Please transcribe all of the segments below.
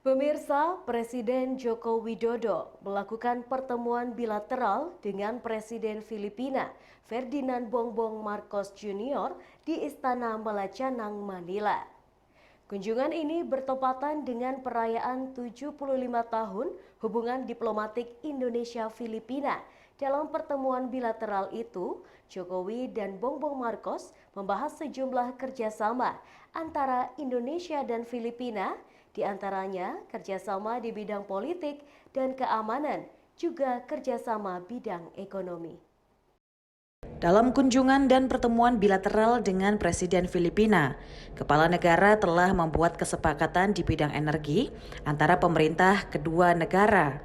Pemirsa, Presiden Joko Widodo melakukan pertemuan bilateral dengan Presiden Filipina Ferdinand Bongbong Marcos Jr. di Istana Malacanang, Manila. Kunjungan ini bertepatan dengan perayaan 75 tahun hubungan diplomatik Indonesia-Filipina. Dalam pertemuan bilateral itu, Jokowi dan Bongbong Marcos membahas sejumlah kerjasama antara Indonesia dan Filipina, di antaranya kerjasama di bidang politik dan keamanan, juga kerjasama bidang ekonomi. Dalam kunjungan dan pertemuan bilateral dengan Presiden Filipina, kepala negara telah membuat kesepakatan di bidang energi antara pemerintah kedua negara.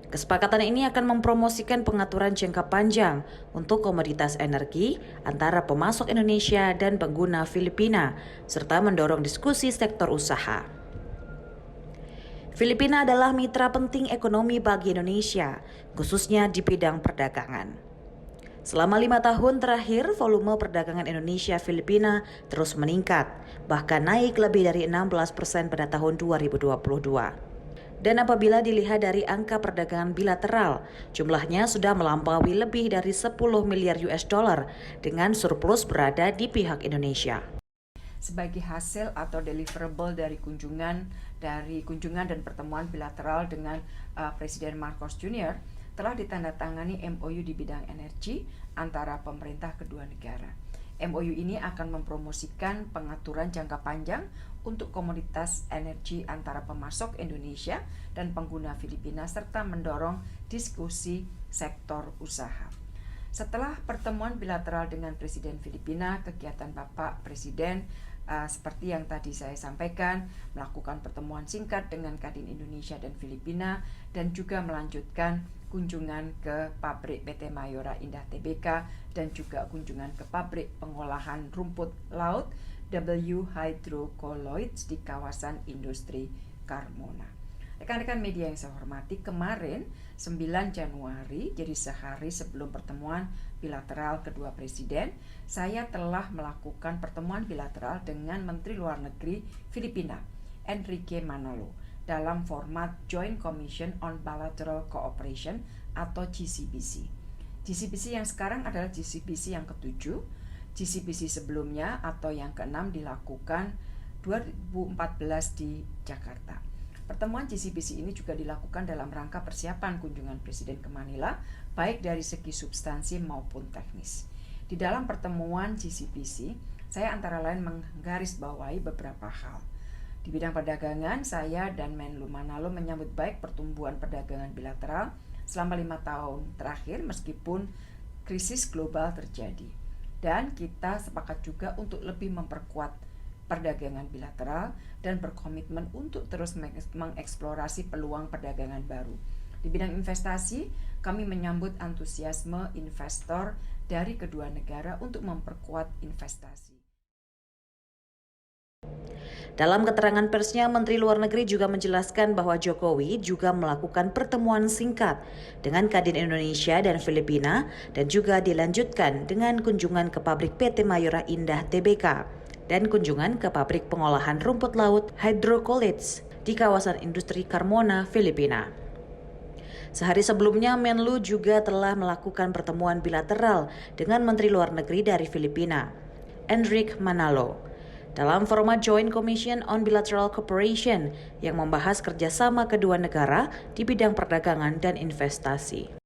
Kesepakatan ini akan mempromosikan pengaturan jangka panjang untuk komoditas energi antara pemasok Indonesia dan pengguna Filipina, serta mendorong diskusi sektor usaha. Filipina adalah mitra penting ekonomi bagi Indonesia, khususnya di bidang perdagangan. Selama 5 tahun terakhir, volume perdagangan Indonesia-Filipina terus meningkat, bahkan naik lebih dari 16% pada tahun 2022. Dan apabila dilihat dari angka perdagangan bilateral, jumlahnya sudah melampaui lebih dari 10 miliar US dollar dengan surplus berada di pihak Indonesia. Sebagai hasil atau deliverable dari kunjungan dan pertemuan bilateral dengan Presiden Marcos Jr. telah ditandatangani MOU di bidang energi antara pemerintah kedua negara. MOU ini akan mempromosikan pengaturan jangka panjang untuk komoditas energi antara pemasok Indonesia dan pengguna Filipina serta mendorong diskusi sektor usaha. Setelah pertemuan bilateral dengan Presiden Filipina, kegiatan Bapak Presiden seperti yang tadi saya sampaikan, melakukan pertemuan singkat dengan Kadin Indonesia dan Filipina dan juga melanjutkan kunjungan ke pabrik PT Mayora Indah Tbk dan juga kunjungan ke pabrik pengolahan rumput laut W Hydrocolloids di kawasan industri Carmona. Rekan-rekan media yang saya hormati, kemarin 9 Januari, jadi sehari sebelum pertemuan bilateral kedua presiden, saya telah melakukan pertemuan bilateral dengan Menteri Luar Negeri Filipina, Enrique Manalo, dalam format Joint Commission on Bilateral Cooperation atau GCBC. GCBC yang sekarang adalah GCBC yang ke-7, GCBC sebelumnya atau yang ke-6 dilakukan 2014 di Jakarta. Pertemuan GCBC ini juga dilakukan dalam rangka persiapan kunjungan Presiden ke Manila, baik dari segi substansi maupun teknis. Di dalam pertemuan GCBC, saya antara lain menggarisbawahi beberapa hal. Di bidang perdagangan, saya dan Menlu Manalo menyambut baik pertumbuhan perdagangan bilateral selama 5 tahun terakhir meskipun krisis global terjadi. Dan kita sepakat juga untuk lebih memperkuat perdagangan bilateral dan berkomitmen untuk terus mengeksplorasi peluang perdagangan baru. Di bidang investasi, kami menyambut antusiasme investor dari kedua negara untuk memperkuat investasi. Dalam keterangan persnya, Menteri Luar Negeri juga menjelaskan bahwa Jokowi juga melakukan pertemuan singkat dengan Kadin Indonesia dan Filipina dan juga dilanjutkan dengan kunjungan ke pabrik PT Mayora Indah Tbk dan kunjungan ke pabrik pengolahan rumput laut Hydrocolloids di kawasan industri Carmona, Filipina. Sehari sebelumnya, Menlu juga telah melakukan pertemuan bilateral dengan Menteri Luar Negeri dari Filipina, Enrique Manalo, dalam format Joint Commission on Bilateral Cooperation yang membahas kerjasama kedua negara di bidang perdagangan dan investasi.